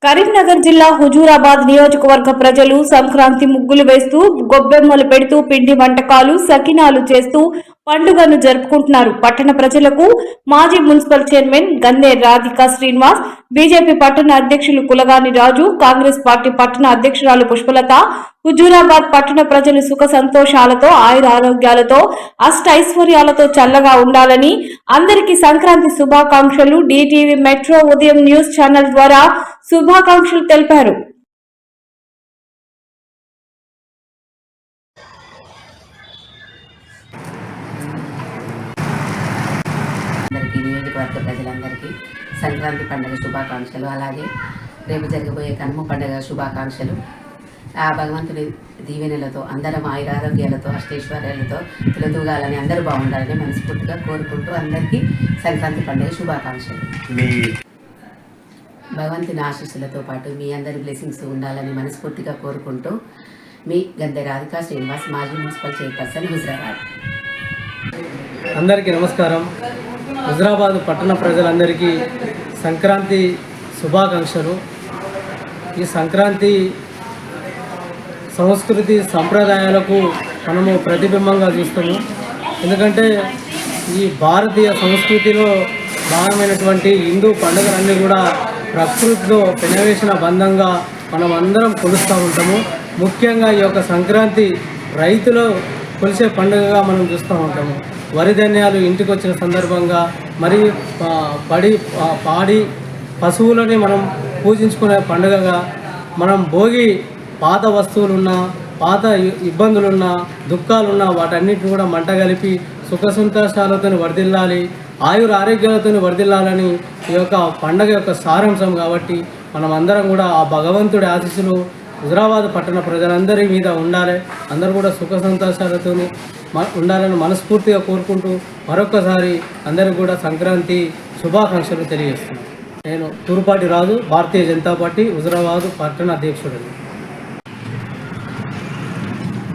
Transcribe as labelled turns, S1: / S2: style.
S1: కరీంనగర్ జిల్లా హుజూరాబాద్ నియోజకవర్గ ప్రజలు సంక్రాంతి ముగ్గులు వేస్తూ గొబ్బెమ్మలు పెడుతూ పిండి వంటకాలు సకినాలు చేస్తూ పండుగను జరుపుకుంటున్నారు. పట్టణ ప్రజలకు మాజీ municipal chairman గందే Radhika Srinivas, BJP పట్టణ అధ్యక్షులు కులగాని రాజు, కాంగ్రెస్ పార్టీ పట్టణ అధ్యక్షురాలు పుష్పలత హుజూరాబాద్ పట్టణ ప్రజలు సుఖ సంతోషాలతో ఆయుర ఆరోగ్యాలతో అష్టైశ్వర్యాలతో చల్లగా ఉండాలని అందరికీ సంక్రాంతి శుభాకాంక్షలు డిటివి మెట్రో ఉదయం న్యూస్ ఛానల్ ద్వారా శుభాకాంక్షలు తెలిపారు.
S2: నియోజకవర్గ ప్రజలందరికీ సంక్రాంతి పండుగ శుభాకాంక్షలు, అలాగే రేపు జరగబోయే కనుమ పండుగ శుభాకాంక్షలు. ఆ భగవంతుడి దీవెనలతో అందరం ఆయురారోగ్యాలతో అష్టైశ్వర్యాలతో తిలదూగాలని అందరూ బాగుండాలని మనస్ఫూర్తిగా కోరుకుంటూ అందరికీ సంక్రాంతి పండుగ శుభాకాంక్షలు. భగవంతుని ఆశీస్సులతో పాటు మీ అందరి బ్లెస్సింగ్స్ ఉండాలని మనస్ఫూర్తిగా కోరుకుంటూ మీ గందే రాధికా శ్రీనివాస్, మాజీ మున్సిపల్ చైర్పర్సన్, హుజూరాబాద్.
S3: అందరికీ నమస్కారం. హుజూరాబాద్ పట్టణ ప్రజలందరికీ సంక్రాంతి శుభాకాంక్షలు. ఈ సంక్రాంతి సంస్కృతి సంప్రదాయాలకు మనము ప్రతిబింబంగా చూస్తాము. ఎందుకంటే ఈ భారతీయ సంస్కృతిలో భాగమైనటువంటి హిందూ పండుగలన్నీ కూడా ప్రకృతితో పెనవేసిన బంధంగా మనం అందరం కొలుస్తూ ఉంటాము. ముఖ్యంగా ఈ యొక్క సంక్రాంతి రైతులు కొలిసే పండుగగా మనం చూస్తూ ఉంటాము. వరి ధాన్యాలు ఇంటికి వచ్చిన సందర్భంగా మరియు పాడి పశువులని మనం పూజించుకునే పండుగగా మనం భోగి పాత వస్తువులున్నా పాత ఇబ్బందులున్నా దుఃఖాలున్నా వాటన్నిటిని కూడా మంట కలిపి సుఖ సంతోషాలతో వర్ధిల్లాలి, ఆయుర ఆరోగ్యాలతో వర్ధిల్లాలని ఈ యొక్క పండుగ యొక్క సారాంశం. కాబట్టి మనం అందరం కూడా ఆ భగవంతుడి ఆశీస్సులు హుజూరాబాద్ పట్టణ ప్రజలందరి మీద ఉండాలి. అందరూ కూడా సుఖ సంతోషాలతో ఉండాలని మనస్ఫూర్తిగా కోరుకుంటూ మరొకసారి అందరికీ కూడా సంక్రాంతి శుభాకాంక్షలు తెలియజేస్తున్నాను. నేను తూర్పాటి రాజు, భారతీయ జనతా పార్టీ హుజూరాబాద్ పట్టణ అధ్యక్షుడిని.